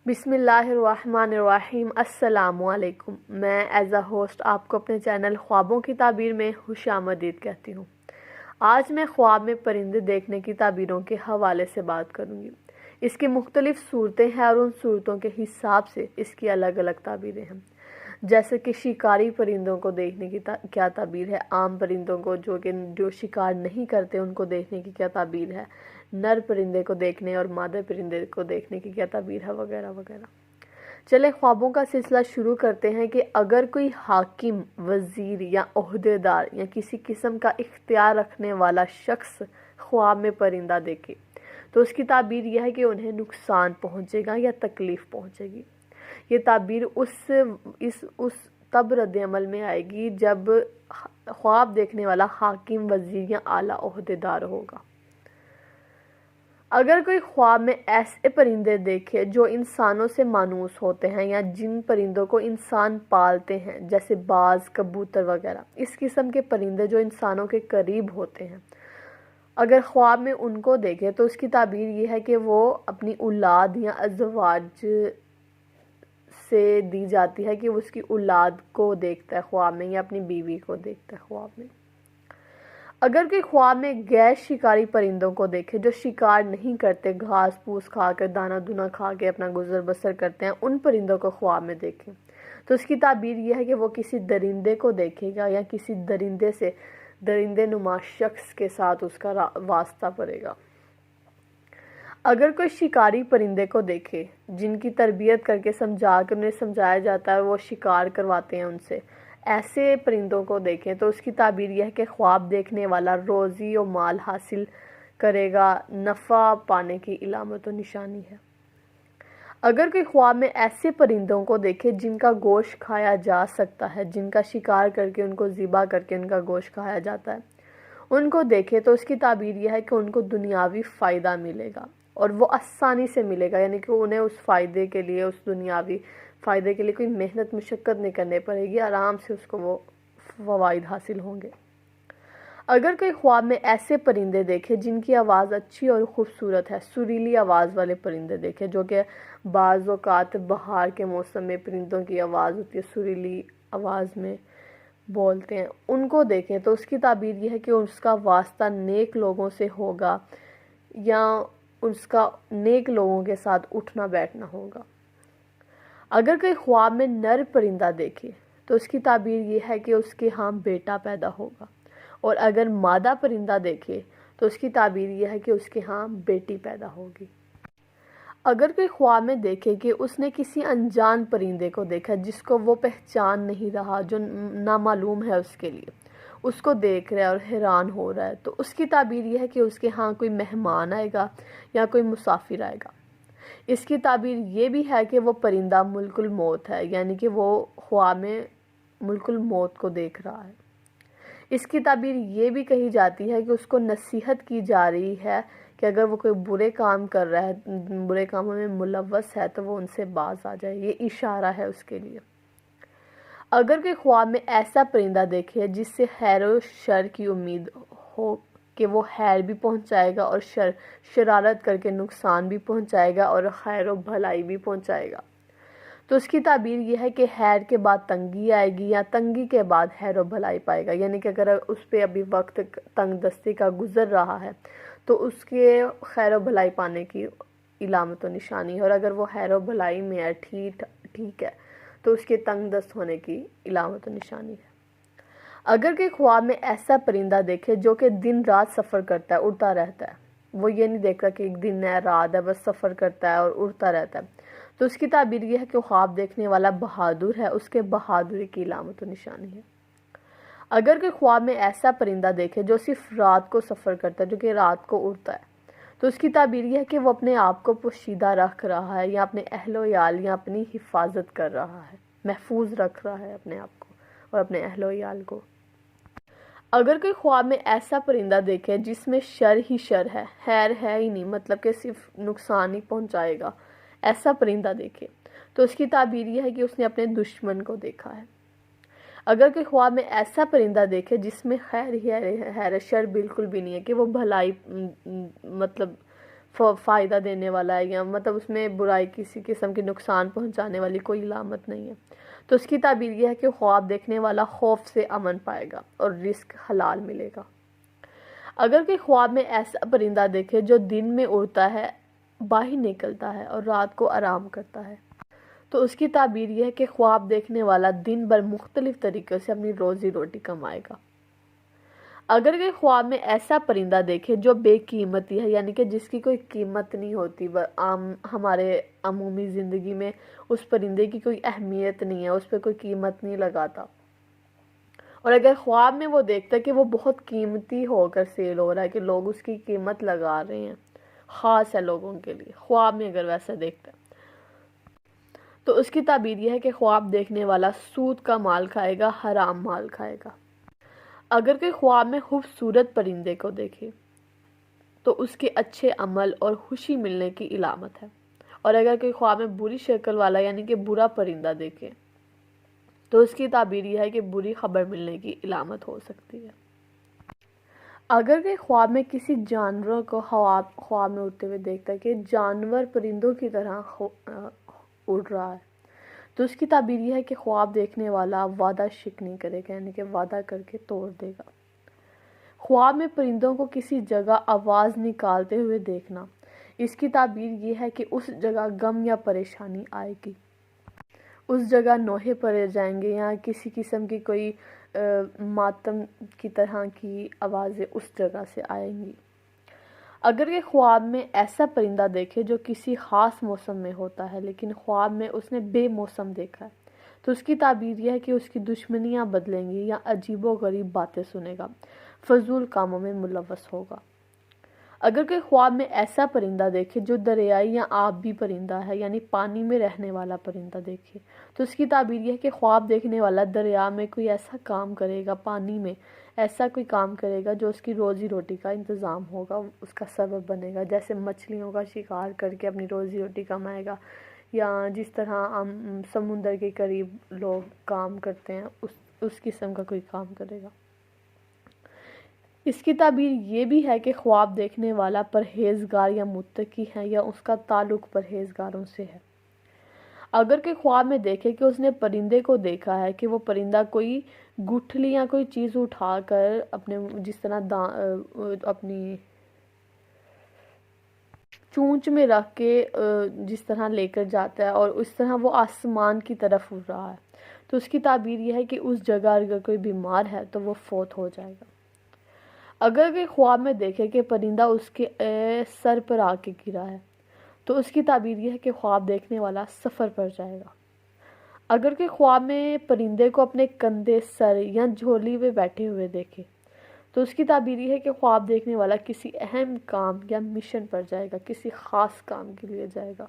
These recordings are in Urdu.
بسم اللہ الرحمن الرحیم۔ السلام علیکم۔ میں ایز اے ہوسٹ آپ کو اپنے چینل خوابوں کی تعبیر میں خوش آمدید کہتی ہوں۔ آج میں خواب میں پرندے دیکھنے کی تعبیروں کے حوالے سے بات کروں گی۔ اس کی مختلف صورتیں ہیں اور ان صورتوں کے حساب سے اس کی الگ الگ تعبیریں ہیں، جیسے کہ شکاری پرندوں کو دیکھنے کی کیا تعبیر ہے، عام پرندوں کو جو شکار نہیں کرتے ان کو دیکھنے کی کیا تعبیر ہے، نر پرندے کو دیکھنے اور مادہ پرندے کو دیکھنے کی کیا تعبیر ہے، وغیرہ وغیرہ۔ چلے خوابوں کا سلسلہ شروع کرتے ہیں کہ اگر کوئی حاکم، وزیر یا عہدیدار یا کسی قسم کا اختیار رکھنے والا شخص خواب میں پرندہ دیکھے تو اس کی تعبیر یہ ہے کہ انہیں نقصان پہنچے گا یا تکلیف پہنچے گی۔ یہ تعبیر اس تب رد عمل میں آئے گی جب خواب دیکھنے والا حاکم، وزیر یا اعلیٰ عہدیدار ہوگا۔ اگر کوئی خواب میں ایسے پرندے دیکھے جو انسانوں سے مانوس ہوتے ہیں یا جن پرندوں کو انسان پالتے ہیں جیسے باز، کبوتر وغیرہ، اس قسم کے پرندے جو انسانوں کے قریب ہوتے ہیں، اگر خواب میں ان کو دیکھے تو اس کی تعبیر یہ ہے کہ وہ اپنی اولاد یا ازواج سے دی جاتی ہے کہ وہ اس کی اولاد کو دیکھتا ہے خواب میں یا اپنی بیوی کو دیکھتا ہے خواب میں۔ اگر کوئی خواب میں غیر شکاری پرندوں کو دیکھے جو شکار نہیں کرتے، گھاس پھوس کھا کر، دانہ دنا کھا کے اپنا گزر بسر کرتے ہیں، ان پرندوں کو خواب میں دیکھیں تو اس کی تعبیر یہ ہے کہ وہ کسی درندے کو دیکھے گا یا کسی درندے نما شخص کے ساتھ اس کا واسطہ پڑے گا۔ اگر کوئی شکاری پرندے کو دیکھے جن کی تربیت کر کے سمجھا کر انہیں سمجھایا جاتا ہے اور وہ شکار کرواتے ہیں ان سے، ایسے پرندوں کو دیکھیں تو اس کی تعبیر یہ ہے کہ خواب دیکھنے والا روزی و مال حاصل کرے گا، نفع پانے کی علامت و نشانی ہے۔ اگر کوئی خواب میں ایسے پرندوں کو دیکھے جن کا گوشت کھایا جا سکتا ہے، جن کا شکار کر کے ان کو ذبح کر کے ان کا گوشت کھایا جاتا ہے، ان کو دیکھے تو اس کی تعبیر یہ ہے کہ ان کو دنیاوی فائدہ ملے گا اور وہ آسانی سے ملے گا، یعنی کہ انہیں اس فائدے کے لیے، اس دنیاوی فائدے کے لیے کوئی محنت مشقت نہیں کرنی پڑے گی، آرام سے اس کو وہ فوائد حاصل ہوں گے۔ اگر کوئی خواب میں ایسے پرندے دیکھے جن کی آواز اچھی اور خوبصورت ہے، سریلی آواز والے پرندے دیکھے جو کہ بعض اوقات بہار کے موسم میں پرندوں کی آواز ہوتی ہے، سریلی آواز میں بولتے ہیں، ان کو دیکھیں تو اس کی تعبیر یہ ہے کہ اس کا واسطہ نیک لوگوں سے ہوگا یا اس کا نیک لوگوں کے ساتھ اٹھنا بیٹھنا ہوگا۔ اگر کوئی خواب میں نر پرندہ دیکھے تو اس کی تعبیر یہ ہے کہ اس کے ہاں بیٹا پیدا ہوگا، اور اگر مادہ پرندہ دیکھے تو اس کی تعبیر یہ ہے کہ اس کے ہاں بیٹی پیدا ہوگی۔ اگر کوئی خواب میں دیکھے کہ اس نے کسی انجان پرندے کو دیکھا جس کو وہ پہچان نہیں رہا، جو نامعلوم ہے اس کے لیے، اس کو دیکھ رہا ہے اور حیران ہو رہا ہے، تو اس کی تعبیر یہ ہے کہ اس کے ہاں کوئی مہمان آئے گا یا کوئی مسافر آئے گا۔ اس کی تعبیر یہ بھی ہے کہ وہ پرندہ ملک الموت ہے، یعنی کہ وہ خواب میں ملک الموت کو دیکھ رہا ہے۔ اس کی تعبیر یہ بھی کہی جاتی ہے کہ اس کو نصیحت کی جا رہی ہے کہ اگر وہ کوئی برے کام کر رہا ہے، برے کاموں میں ملوث ہے، تو وہ ان سے باز آ جائے، یہ اشارہ ہے اس کے لیے۔ اگر کوئی خواب میں ایسا پرندہ دیکھے جس سے خیر و شر کی امید ہو کہ وہ خیر بھی پہنچائے گا اور شرارت کر کے نقصان بھی پہنچائے گا اور خیر و بھلائی بھی پہنچائے گا، تو اس کی تعبیر یہ ہے کہ خیر کے بعد تنگی آئے گی یا تنگی کے بعد خیر و بھلائی پائے گا، یعنی کہ اگر اس پہ ابھی وقت تنگ دستی کا گزر رہا ہے تو اس کے خیر و بھلائی پانے کی علامت و نشانی ہے، اور اگر وہ خیر و بھلائی میں ہے، ٹھیک ہے، تو اس کے تنگ دست ہونے کی علامت و نشانی ہے۔ اگر کوئی خواب میں ایسا پرندہ دیکھے جو کہ دن رات سفر کرتا ہے، اڑتا رہتا ہے، وہ یہ نہیں دیکھتا کہ ایک دن ہے رات ہے، بس سفر کرتا ہے اور اڑتا رہتا ہے، تو اس کی تعبیر یہ ہے کہ خواب دیکھنے والا بہادر ہے، اس کے بہادری کی علامت و نشانی ہے۔ اگر کوئی خواب میں ایسا پرندہ دیکھے جو صرف رات کو سفر کرتا ہے، جو کہ رات کو اڑتا ہے، تو اس کی تعبیر یہ ہے کہ وہ اپنے آپ کو پوشیدہ رکھ رہا ہے یا اپنے اہل و عیال یا اپنی حفاظت کر رہا ہے، محفوظ رکھ رہا ہے اپنے آپ کو اور اپنے اہل و عیال کو۔ اگر کوئی خواب میں ایسا پرندہ دیکھے جس میں شر ہی شر ہے، خیر ہے ہی نہیں، مطلب کہ صرف نقصان ہی پہنچائے گا، ایسا پرندہ دیکھے تو اس کی تعبیر یہ ہے کہ اس نے اپنے دشمن کو دیکھا ہے۔ اگر کوئی خواب میں ایسا پرندہ دیکھے جس میں خیر شر بالکل بھی نہیں ہے، کہ وہ بھلائی مطلب فائدہ دینے والا ہے، یا مطلب اس میں برائی کسی قسم کی نقصان پہنچانے والی کوئی علامت نہیں ہے۔ تو اس کی تعبیر یہ ہے کہ خواب دیکھنے والا خوف سے امن پائے گا اور رزق حلال ملے گا۔ اگر کوئی خواب میں ایسا پرندہ دیکھے جو دن میں اڑتا ہے، باہر نکلتا ہے اور رات کو آرام کرتا ہے، تو اس کی تعبیر یہ ہے کہ خواب دیکھنے والا دن بھر مختلف طریقوں سے اپنی روزی روٹی کمائے گا۔ اگر کوئی خواب میں ایسا پرندہ دیکھے جو بے قیمتی ہے، یعنی کہ جس کی کوئی قیمت نہیں ہوتی، ہمارے عمومی زندگی میں اس پرندے کی کوئی اہمیت نہیں ہے، اس پہ کوئی قیمت نہیں لگاتا، اور اگر خواب میں وہ دیکھتا ہے کہ وہ بہت قیمتی ہو کر سیل ہو رہا ہے، کہ لوگ اس کی قیمت لگا رہے ہیں، خاص ہے لوگوں کے لیے، خواب میں اگر ویسا دیکھتا ہے، تو اس کی تعبیر یہ ہے کہ خواب دیکھنے والا سود کا مال کھائے گا، حرام مال کھائے گا۔ اگر کوئی خواب میں خوبصورت پرندے کو دیکھے تو اس کے اچھے عمل اور خوشی ملنے کی علامت ہے، اور اگر کوئی خواب میں بری شکل والا یعنی کہ برا پرندہ دیکھے تو اس کی تعبیر یہ ہے کہ بری خبر ملنے کی علامت ہو سکتی ہے۔ اگر کوئی خواب میں کسی جانور کو خواب میں اڑتے ہوئے دیکھتا ہے کہ جانور پرندوں کی طرح اڑ رہا ہے، تو اس کی تعبیر یہ ہے کہ خواب دیکھنے والا وعدہ شک نہیں کرے گا، یعنی کہ وعدہ کر کے توڑ دے گا۔ خواب میں پرندوں کو کسی جگہ آواز نکالتے ہوئے دیکھنا، اس کی تعبیر یہ ہے کہ اس جگہ غم یا پریشانی آئے گی، اس جگہ نوحے پڑے جائیں گے، یا کسی قسم کی کوئی ماتم کی طرح کی آوازیں اس جگہ سے آئیں گی۔ اگر یہ خواب میں ایسا پرندہ دیکھے جو کسی خاص موسم میں ہوتا ہے لیکن خواب میں اس نے بے موسم دیکھا ہے، تو اس کی تعبیر یہ ہے کہ اس کی دشمنیاں بدلیں گی، یا عجیب و غریب باتیں سنے گا، فضول کاموں میں ملوث ہوگا۔ اگر کوئی خواب میں ایسا پرندہ دیکھے جو دریائی یا آبی پرندہ ہے، یعنی پانی میں رہنے والا پرندہ دیکھے، تو اس کی تعبیر یہ ہے کہ خواب دیکھنے والا دریا میں کوئی ایسا کام کرے گا، پانی میں ایسا کوئی کام کرے گا جو اس کی روزی روٹی کا انتظام ہوگا، اس کا سبب بنے گا، جیسے مچھلیوں کا شکار کر کے اپنی روزی روٹی کمائے گا، یا جس طرح سمندر کے قریب لوگ کام کرتے ہیں، اس قسم کا کوئی کام کرے گا۔ اس کی تعبیر یہ بھی ہے کہ خواب دیکھنے والا پرہیزگار یا متقی ہے، یا اس کا تعلق پرہیزگاروں سے ہے۔ اگر کوئی خواب میں دیکھے کہ اس نے پرندے کو دیکھا ہے کہ وہ پرندہ کوئی گٹھلی یا کوئی چیز اٹھا کر اپنے جس طرح اپنی چونچ میں رکھ کے جس طرح لے کر جاتا ہے، اور اس طرح وہ آسمان کی طرف اڑ رہا ہے، تو اس کی تعبیر یہ ہے کہ اس جگہ اگر کوئی بیمار ہے تو وہ فوت ہو جائے گا۔ اگر کوئی خواب میں دیکھے کہ پرندہ اس کے سر پر آ کے گرا ہے، تو اس کی تعبیر یہ ہے کہ خواب دیکھنے والا سفر پر جائے گا۔ اگر کوئی خواب میں پرندے کو اپنے کندھے، سر یا جھولی میں بیٹھے ہوئے دیکھے، تو اس کی تعبیر یہ ہے کہ خواب دیکھنے والا کسی اہم کام یا مشن پر جائے گا، کسی خاص کام کے لیے جائے گا۔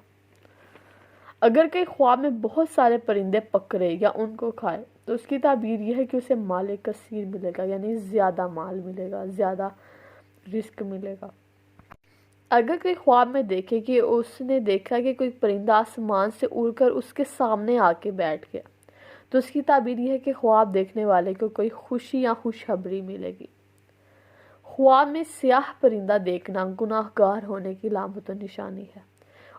اگر کوئی خواب میں بہت سارے پرندے پکڑے یا ان کو کھائے، تو اس کی تعبیر یہ ہے کہ اسے مال کثیر ملے گا، یعنی زیادہ مال ملے گا، زیادہ رزق ملے گا۔ اگر کوئی خواب میں دیکھے کہ اس نے دیکھا کہ کوئی پرندہ آسمان سے اڑ کر اس کے سامنے آ کے بیٹھ گیا، تو اس کی تعبیر یہ ہے کہ خواب دیکھنے والے کو کوئی خوشی یا خوشخبری ملے گی۔ خواب میں سیاہ پرندہ دیکھنا گناہ گار ہونے کی علامت و نشانی ہے،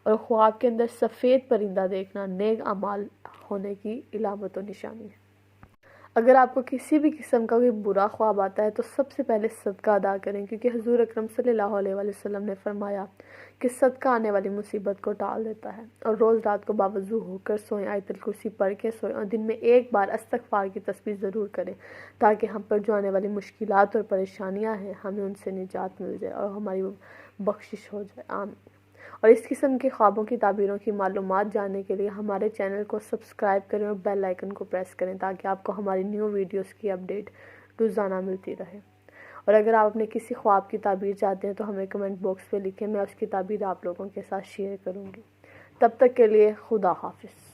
اور خواب کے اندر سفید پرندہ دیکھنا نیک اعمال ہونے کی علامت و نشانی ہے۔ اگر آپ کو کسی بھی قسم کا کوئی برا خواب آتا ہے تو سب سے پہلے صدقہ ادا کریں، کیونکہ حضور اکرم صلی اللہ علیہ وسلم نے فرمایا کہ صدقہ آنے والی مصیبت کو ٹال دیتا ہے، اور روز رات کو باوضو ہو کر سوئیں، آیت الکرسی پڑھ کے سوئیں، اور دن میں ایک بار استغفار کی تسبیح ضرور کریں، تاکہ ہم پر جو آنے والی مشکلات اور پریشانیاں ہیں ہمیں ان سے نجات مل جائے اور ہماری بخشش ہو جائے۔ آمین۔ اور اس قسم کے خوابوں کی تعبیروں کی معلومات جاننے کے لیے ہمارے چینل کو سبسکرائب کریں اور بیل آئیکن کو پریس کریں، تاکہ آپ کو ہماری نیو ویڈیوز کی اپڈیٹ روزانہ ملتی رہے۔ اور اگر آپ اپنے کسی خواب کی تعبیر چاہتے ہیں تو ہمیں کمنٹ باکس پہ لکھیں، میں اس کی تعبیر آپ لوگوں کے ساتھ شیئر کروں گی۔ تب تک کے لیے خدا حافظ۔